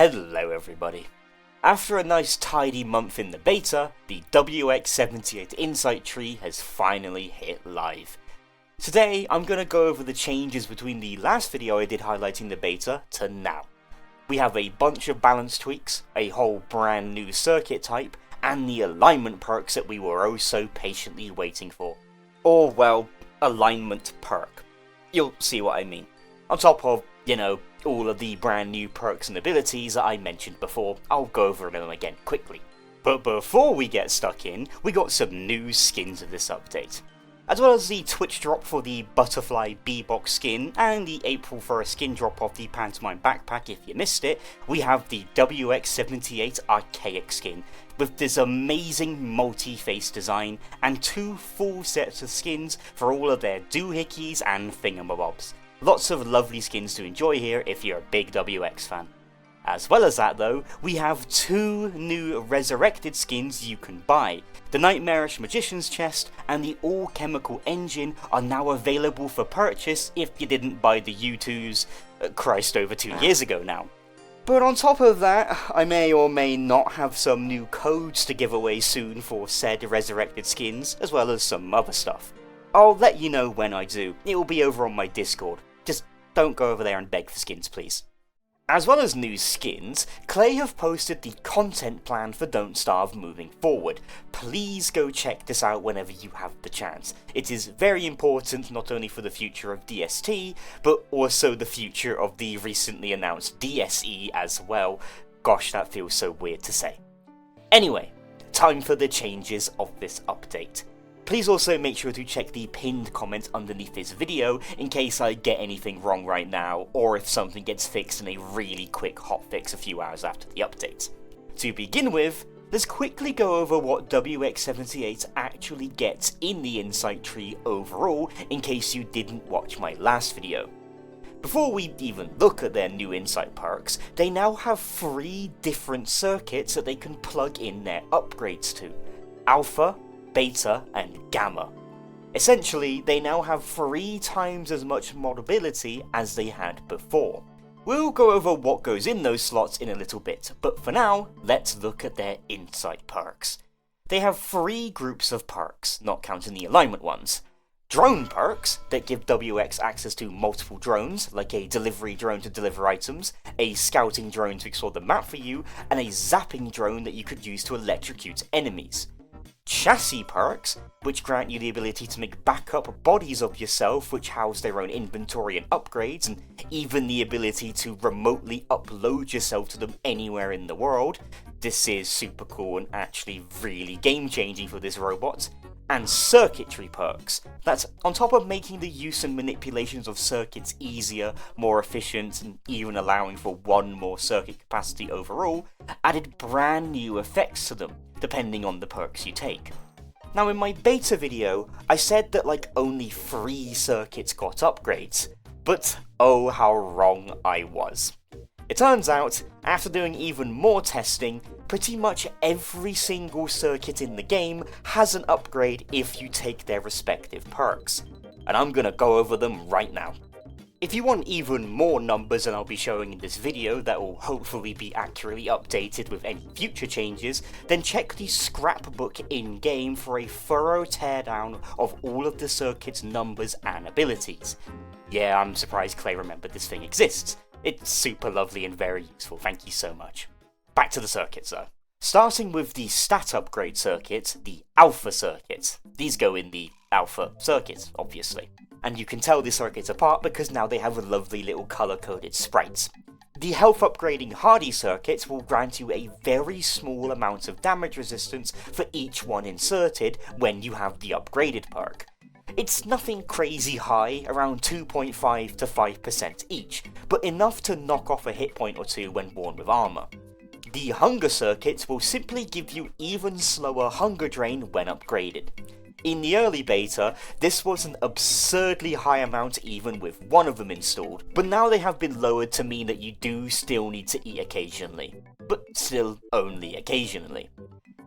Hello everybody. After a nice tidy month in the beta, the WX-78 Insight tree has finally hit live. Today I'm going to go over the changes between the last video I did highlighting the beta to now. We have a bunch of balance tweaks, a whole brand new circuit type, and the alignment perks that we were oh so patiently waiting for. Or well, alignment perk. You'll see what I mean. On top of, all of the brand new perks and abilities that I mentioned before, I'll go over them again quickly. But before we get stuck in, we got some new skins of this update. As well as the Twitch drop for the Butterfly B-Box skin, and the April 1st skin drop of the Pantomime Backpack if you missed it, we have the WX-78 Archaic skin, with this amazing multi-face design, and two full sets of skins for all of their doohickeys and thingamabobs. Lots of lovely skins to enjoy here if you're a big WX fan. As well as that though, we have two new resurrected skins you can buy. The Nightmarish Magician's Chest and the All Chemical Engine are now available for purchase if you didn't buy the U2s, over 2 years ago now. But on top of that, I may or may not have some new codes to give away soon for said resurrected skins, as well as some other stuff. I'll let you know when I do. It will be over on my Discord. Just don't go over there and beg for skins, please. As well as new skins, Clay have posted the content plan for Don't Starve moving forward. Please go check this out whenever you have the chance. It is very important not only for the future of DST, but also the future of the recently announced DSE as well. Gosh, that feels so weird to say. Anyway, time for the changes of this update. Please also make sure to check the pinned comment underneath this video in case I get anything wrong right now, or if something gets fixed in a really quick hotfix a few hours after the update. To begin with, let's quickly go over what WX-78 actually gets in the Insight tree overall in case you didn't watch my last video. Before we even look at their new Insight perks, they now have 3 different circuits that they can plug in their upgrades to: Alpha, Beta, and Gamma. Essentially, they now have 3 times as much modability as they had before. We'll go over what goes in those slots in a little bit, but for now, let's look at their Insight perks. They have 3 groups of perks, not counting the alignment ones. Drone perks, that give WX access to multiple drones, like a delivery drone to deliver items, a scouting drone to explore the map for you, and a zapping drone that you could use to electrocute enemies. Chassis perks, which grant you the ability to make backup bodies of yourself which house their own inventory and upgrades, and even the ability to remotely upload yourself to them anywhere in the world. This is super cool and actually really game changing for this robot. And circuitry perks, that's on top of making the use and manipulations of circuits easier, more efficient, and even allowing for 1 more circuit capacity overall, added brand new effects to them, depending on the perks you take. Now in my beta video, I said that only 3 circuits got upgrades, but oh how wrong I was. It turns out, after doing even more testing, pretty much every single circuit in the game has an upgrade if you take their respective perks, and I'm gonna go over them right now. If you want even more numbers than I'll be showing in this video that will hopefully be accurately updated with any future changes, then check the scrapbook in-game for a thorough teardown of all of the circuit's numbers and abilities. Yeah, I'm surprised Clay remembered this thing exists. It's super lovely and very useful, thank you so much. Back to the circuits though. Starting with the stat upgrade circuit, the Alpha circuit. These go in the Alpha circuit, obviously. And you can tell the circuits apart because now they have lovely little colour-coded sprites. The health upgrading Hardy circuits will grant you a very small amount of damage resistance for each one inserted when you have the upgraded perk. It's nothing crazy high, around 2.5 to 5% each, but enough to knock off a hit point or 2 when worn with armour. The Hunger circuits will simply give you even slower hunger drain when upgraded. In the early beta, this was an absurdly high amount even with one of them installed, but now they have been lowered to mean that you do still need to eat occasionally, but still only occasionally.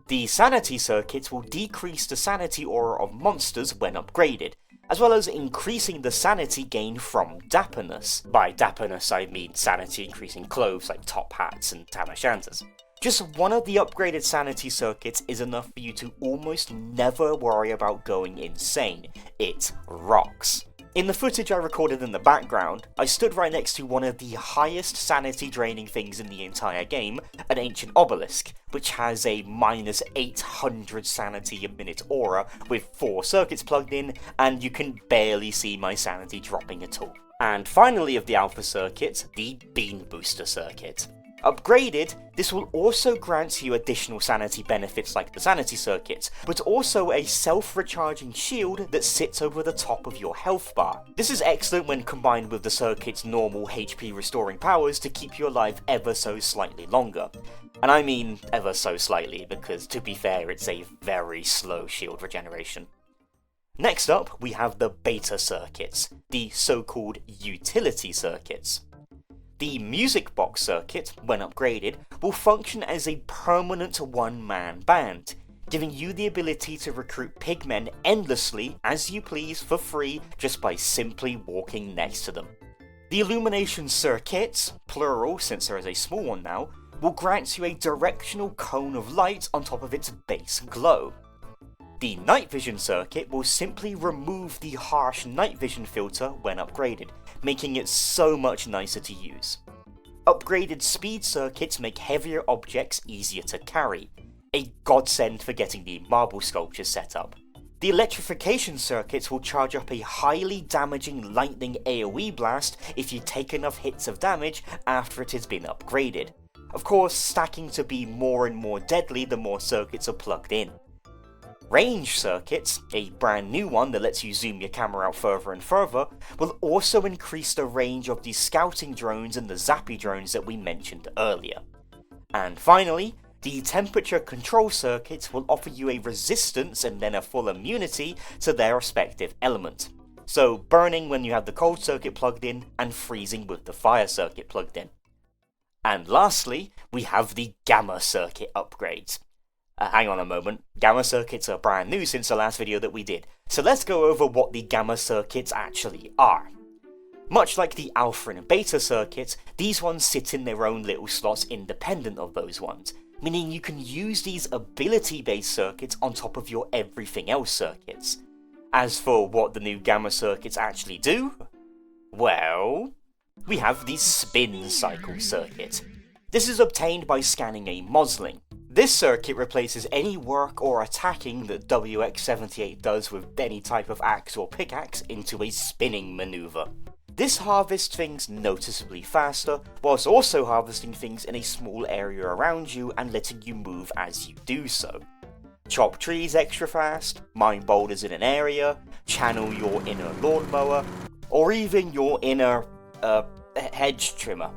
The Sanity circuits will decrease the sanity aura of monsters when upgraded, as well as increasing the sanity gain from dapperness. By dapperness I mean sanity increasing clothes like top hats and tam o' shanters. Just one of the upgraded sanity circuits is enough for you to almost never worry about going insane. It rocks. In the footage I recorded in the background, I stood right next to one of the highest sanity draining things in the entire game, an ancient obelisk, which has a minus 800 sanity a minute aura with 4 circuits plugged in, and you can barely see my sanity dropping at all. And finally of the alpha circuit, the bean booster circuit. Upgraded, this will also grant you additional sanity benefits like the sanity circuit, but also a self-recharging shield that sits over the top of your health bar. This is excellent when combined with the circuit's normal HP restoring powers to keep you alive ever so slightly longer. And I mean ever so slightly, because to be fair, it's a very slow shield regeneration. Next up, we have the beta circuits, the so-called utility circuits. The music box circuit, when upgraded, will function as a permanent one-man band, giving you the ability to recruit pigmen endlessly as you please for free just by simply walking next to them. The illumination circuit, plural since there is a small one now, will grant you a directional cone of light on top of its base glow. The night vision circuit will simply remove the harsh night vision filter when upgraded, making it so much nicer to use. Upgraded speed circuits make heavier objects easier to carry, a godsend for getting the marble sculptures set up. The electrification circuits will charge up a highly damaging lightning AoE blast if you take enough hits of damage after it has been upgraded, of course stacking to be more and more deadly the more circuits are plugged in. Range circuits, a brand new one that lets you zoom your camera out further and further, will also increase the range of the scouting drones and the zappy drones that we mentioned earlier. And finally, the temperature control circuits will offer you a resistance and then a full immunity to their respective element. So burning when you have the cold circuit plugged in, and freezing with the fire circuit plugged in. And lastly, we have the gamma circuit upgrades. Hang on a moment, gamma circuits are brand new since the last video that we did, so let's go over what the gamma circuits actually are. Much like the alpha and beta circuits, these ones sit in their own little slots independent of those ones, meaning you can use these ability-based circuits on top of your everything else circuits. As for what the new gamma circuits actually do, well, we have the spin cycle circuit. This is obtained by scanning a Mosling. This circuit replaces any work or attacking that WX-78 does with any type of axe or pickaxe into a spinning maneuver. This harvests things noticeably faster, whilst also harvesting things in a small area around you and letting you move as you do so. Chop trees extra fast, mine boulders in an area, channel your inner lawnmower, or even your inner, hedge trimmer.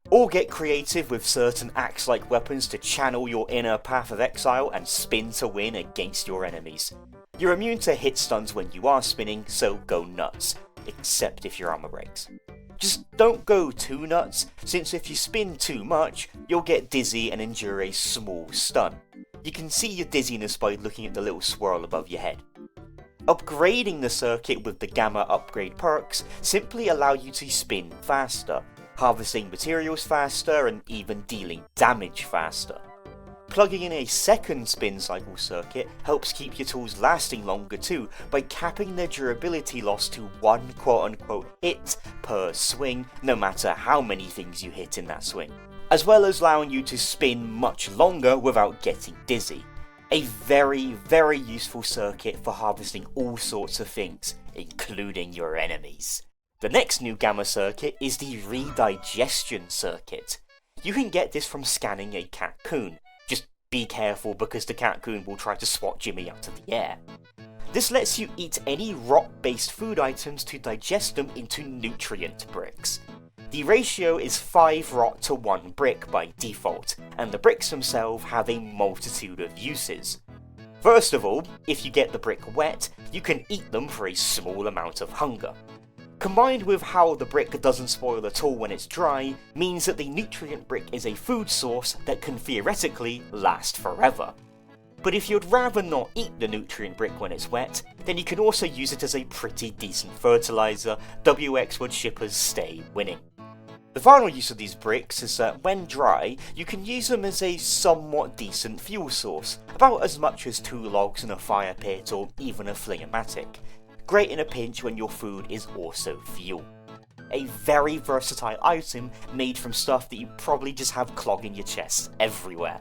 Or get creative with certain axe-like weapons to channel your inner Path of Exile and spin to win against your enemies. You're immune to hit stuns when you are spinning, so go nuts, except if your armor breaks. Just don't go too nuts, since if you spin too much, you'll get dizzy and endure a small stun. You can see your dizziness by looking at the little swirl above your head. Upgrading the circuit with the Gamma upgrade perks simply allow you to spin faster, harvesting materials faster and even dealing damage faster. Plugging in a second spin cycle circuit helps keep your tools lasting longer too by capping their durability loss to one quote-unquote hit per swing, no matter how many things you hit in that swing, as well as allowing you to spin much longer without getting dizzy. A very, very useful circuit for harvesting all sorts of things, including your enemies. The next new Gamma circuit is the Redigestion circuit. You can get this from scanning a Catcoon. Just be careful because the Catcoon will try to swat Jimmy out of the air. This lets you eat any rock-based food items to digest them into nutrient bricks. The ratio is 5 rot to 1 brick by default, and the bricks themselves have a multitude of uses. First of all, if you get the brick wet, you can eat them for a small amount of hunger. Combined with how the brick doesn't spoil at all when it's dry, means that the nutrient brick is a food source that can theoretically last forever. But if you'd rather not eat the nutrient brick when it's wet, then you can also use it as a pretty decent fertiliser. WX wood shippers stay winning. The final use of these bricks is that when dry, you can use them as a somewhat decent fuel source, about as much as 2 logs in a fire pit or even a fling-o-matic. Great in a pinch when your food is also fuel. A very versatile item made from stuff that you probably just have clogging your chest everywhere.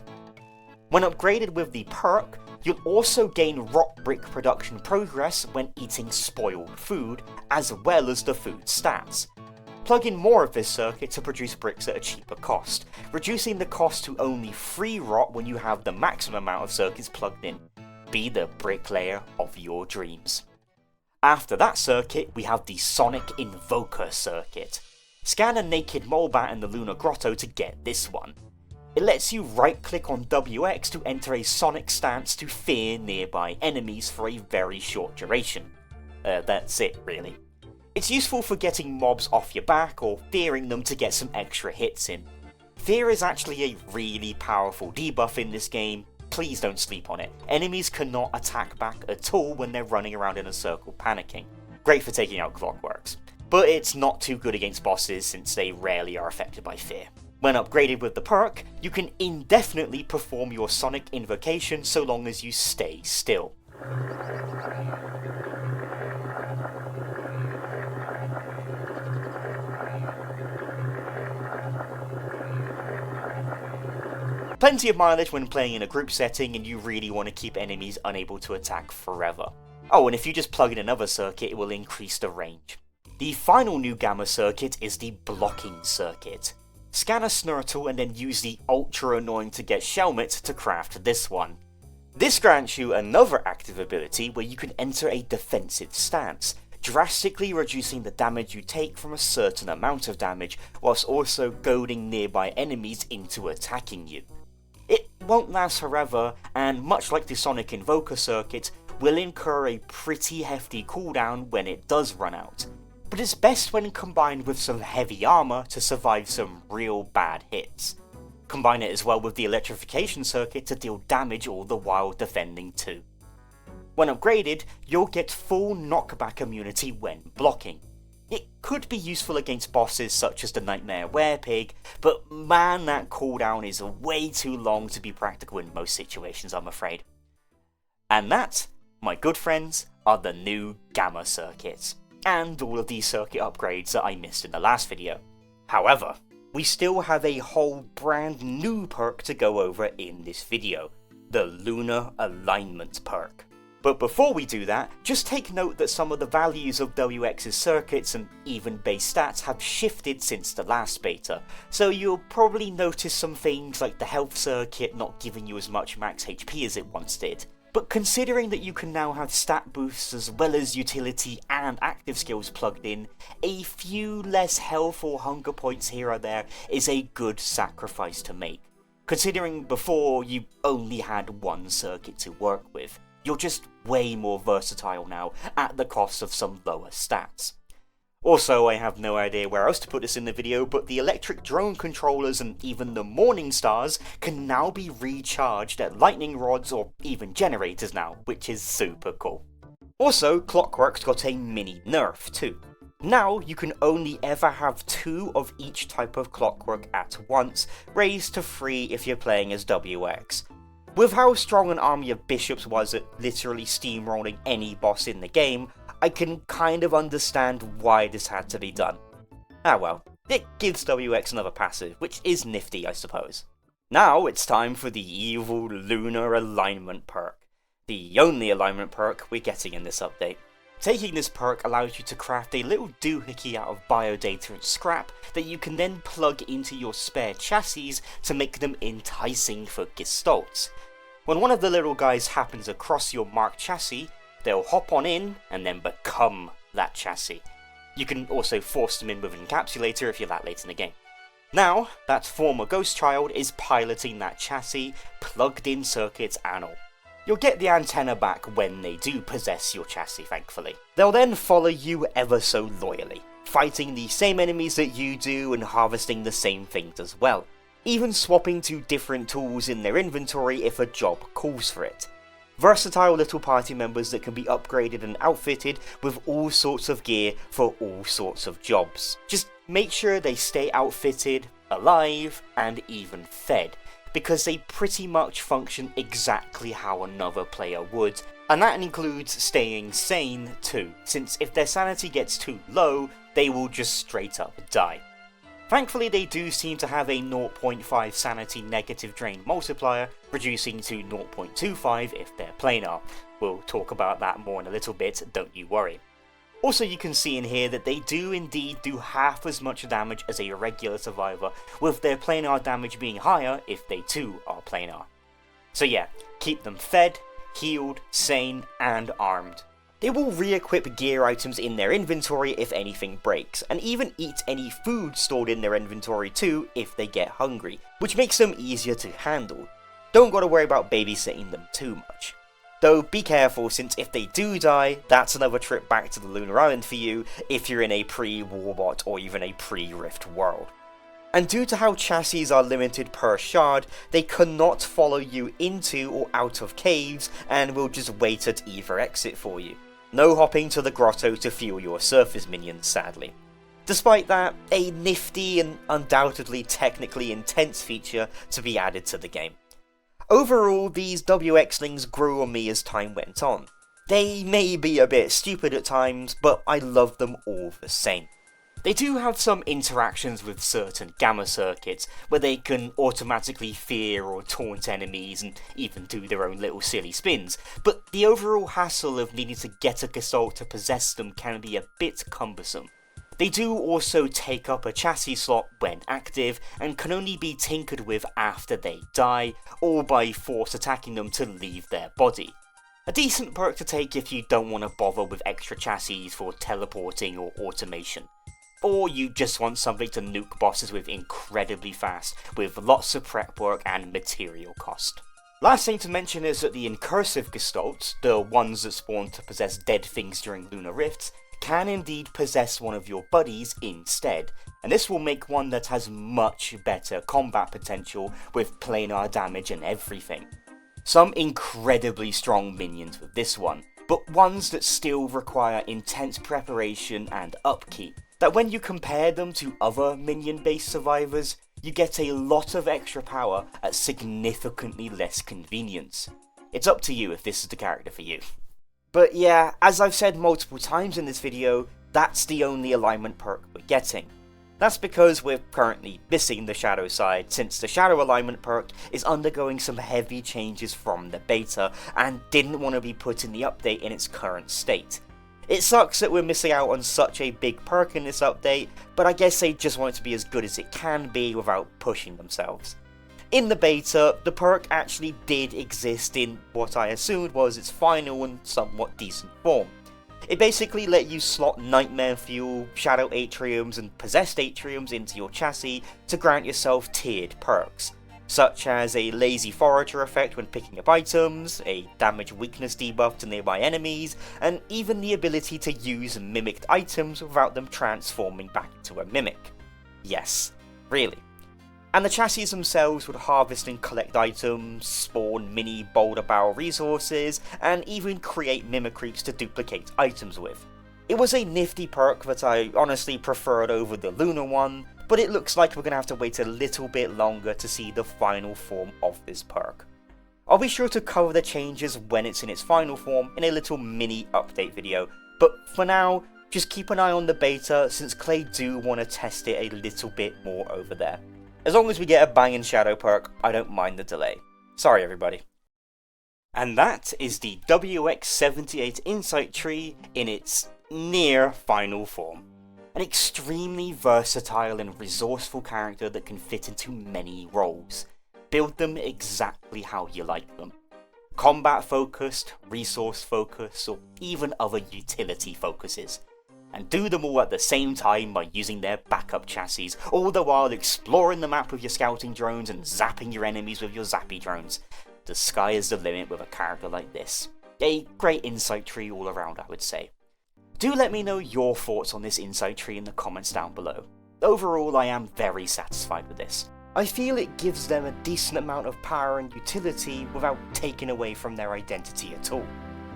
When upgraded with the Perk, you'll also gain rot brick production progress when eating spoiled food, as well as the food stats. Plug in more of this circuit to produce bricks at a cheaper cost, reducing the cost to only 3 rot when you have the maximum amount of circuits plugged in. Be the bricklayer of your dreams. After that circuit, we have the Sonic Invoker circuit. Scan a naked molebat in the Lunar Grotto to get this one. It lets you right-click on WX to enter a sonic stance to fear nearby enemies for a very short duration. That's it, really. It's useful for getting mobs off your back or fearing them to get some extra hits in. Fear is actually a really powerful debuff in this game. Please don't sleep on it. Enemies cannot attack back at all when they're running around in a circle panicking. Great for taking out clockworks. But it's not too good against bosses since they rarely are affected by fear. When upgraded with the Perk, you can indefinitely perform your Sonic Invocation so long as you stay still. Plenty of mileage when playing in a group setting and you really want to keep enemies unable to attack forever. Oh, and if you just plug in another circuit, it will increase the range. The final new Gamma circuit is the Blocking circuit. Scan a Snurtle and then use the ultra annoying to get Shelmet to craft this one. This grants you another active ability where you can enter a defensive stance, drastically reducing the damage you take from a certain amount of damage, whilst also goading nearby enemies into attacking you. It won't last forever, and much like the Sonic Invoker circuit, will incur a pretty hefty cooldown when it does run out. But it's best when combined with some heavy armour to survive some real bad hits. Combine it as well with the electrification circuit to deal damage all the while defending too. When upgraded, you'll get full knockback immunity when blocking. It could be useful against bosses such as the Nightmare Werepig, but man, that cooldown is way too long to be practical in most situations, I'm afraid. And that, my good friends, are the new Gamma circuits, and all of these circuit upgrades that I missed in the last video. However, we still have a whole brand new perk to go over in this video, the Lunar Alignment perk. But before we do that, just take note that some of the values of WX's circuits and even base stats have shifted since the last beta, so you'll probably notice some things like the health circuit not giving you as much max HP as it once did. But considering that you can now have stat boosts as well as utility and active skills plugged in, a few less health or hunger points here or there is a good sacrifice to make. Considering before you only had one circuit to work with, you're just way more versatile now at the cost of some lower stats. Also, I have no idea where else to put this in the video, but the electric drone controllers and even the Morning Stars can now be recharged at lightning rods or even generators now, which is super cool. Also, Clockwork's got a mini nerf too. Now you can only ever have 2 of each type of Clockwork at once, raised to 3 if you're playing as WX. With how strong an army of bishops was at literally steamrolling any boss in the game, I can kind of understand why this had to be done. Ah well, it gives WX another passive, which is nifty I suppose. Now it's time for the evil Lunar Alignment perk. The only alignment perk we're getting in this update. Taking this perk allows you to craft a little doohickey out of biodata and scrap that you can then plug into your spare chassis to make them enticing for gestalts. When one of the little guys happens across your marked chassis, they'll hop on in and then become that chassis. You can also force them in with an encapsulator if you're that late in the game. Now, that former ghost child is piloting that chassis, plugged in circuits and all. You'll get the antenna back when they do possess your chassis, thankfully. They'll then follow you ever so loyally, fighting the same enemies that you do and harvesting the same things as well, even swapping to different tools in their inventory if a job calls for it. Versatile little party members that can be upgraded and outfitted with all sorts of gear for all sorts of jobs. Just make sure they stay outfitted, alive, and even fed, because they pretty much function exactly how another player would, and that includes staying sane too, since if their sanity gets too low, they will just straight up die. Thankfully, they do seem to have a 0.5 sanity negative drain multiplier, reducing to 0.25 if they're planar. We'll talk about that more in a little bit, don't you worry. Also, you can see in here that they do indeed do half as much damage as a regular survivor, with their planar damage being higher if they too are planar. So yeah, keep them fed, healed, sane, and armed. They will re-equip gear items in their inventory if anything breaks, and even eat any food stored in their inventory too if they get hungry, which makes them easier to handle. Don't gotta worry about babysitting them too much. Though be careful, since if they do die, that's another trip back to the Lunar Island for you if you're in a pre-Warbot or even a pre-Rift world. And due to how chassis are limited per shard, they cannot follow you into or out of caves and will just wait at either exit for you. No hopping to the grotto to fuel your surface minions, sadly. Despite that, a nifty and undoubtedly technically intense feature to be added to the game. Overall, these WX-lings grew on me as time went on. They may be a bit stupid at times, but I love them all the same. They do have some interactions with certain gamma circuits, where they can automatically fear or taunt enemies and even do their own little silly spins, but the overall hassle of needing to get a Gestalt to possess them can be a bit cumbersome. They do also take up a chassis slot when active, and can only be tinkered with after they die, or by force attacking them to leave their body. A decent perk to take if you don't want to bother with extra chassis for teleporting or automation. Or you just want something to nuke bosses with incredibly fast, with lots of prep work and material cost. Last thing to mention is that the incursive Gestalts, the ones that spawn to possess dead things during Lunar Rifts, can indeed possess one of your buddies instead, and this will make one that has much better combat potential with planar damage and everything. Some incredibly strong minions with this one, but ones that still require intense preparation and upkeep, that when you compare them to other minion-based survivors, you get a lot of extra power at significantly less convenience. It's up to you if this is the character for you. But yeah, as I've said multiple times in this video, that's the only alignment perk we're getting. That's because we're currently missing the Shadow side, since the Shadow alignment perk is undergoing some heavy changes from the beta, and didn't want to be put in the update in its current state. It sucks that we're missing out on such a big perk in this update, but I guess they just want it to be as good as it can be without pushing themselves. In the beta, the perk actually did exist in what I assumed was its final and somewhat decent form. It basically let you slot Nightmare Fuel, Shadow Atriums and Possessed Atriums into your chassis to grant yourself tiered perks, such as a Lazy Forager effect when picking up items, a damage weakness debuff to nearby enemies, and even the ability to use mimicked items without them transforming back into a mimic. Yes, really. And the chassis themselves would harvest and collect items, spawn mini boulder barrel resources, and even create mimicries to duplicate items with. It was a nifty perk that I honestly preferred over the Lunar one, but it looks like we're going to have to wait a little bit longer to see the final form of this perk. I'll be sure to cover the changes when it's in its final form in a little mini update video, but for now, just keep an eye on the beta since Clay do want to test it a little bit more over there. As long as we get a banging Shadow perk, I don't mind the delay. Sorry everybody. And that is the WX-78 Insight Tree in its near final form. An extremely versatile and resourceful character that can fit into many roles. Build them exactly how you like them. Combat focused, resource focused, or even other utility focuses. And do them all at the same time by using their backup chassis, all the while exploring the map with your scouting drones and zapping your enemies with your zappy drones. The sky is the limit with a character like this. A great insight tree all around, I would say. Do let me know your thoughts on this insight tree in the comments down below. Overall, I am very satisfied with this. I feel it gives them a decent amount of power and utility without taking away from their identity at all.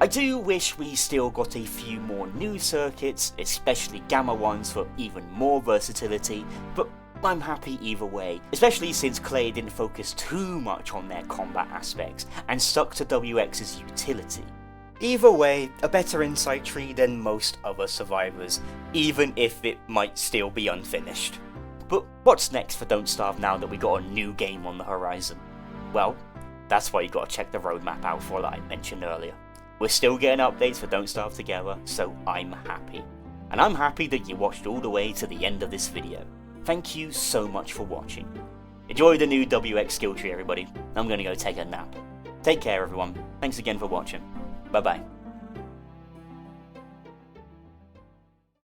I do wish we still got a few more new circuits, especially gamma ones for even more versatility, but I'm happy either way, especially since Clay didn't focus too much on their combat aspects and stuck to WX's utility. Either way, a better insight tree than most other survivors, even if it might still be unfinished. But what's next for Don't Starve now that we got a new game on the horizon? Well, that's why you gotta check the roadmap out for that I mentioned earlier. We're still getting updates for Don't Starve Together, so I'm happy. And I'm happy that you watched all the way to the end of this video. Thank you so much for watching. Enjoy the new WX skill tree, everybody. I'm gonna go take a nap. Take care, everyone. Thanks again for watching. Bye bye.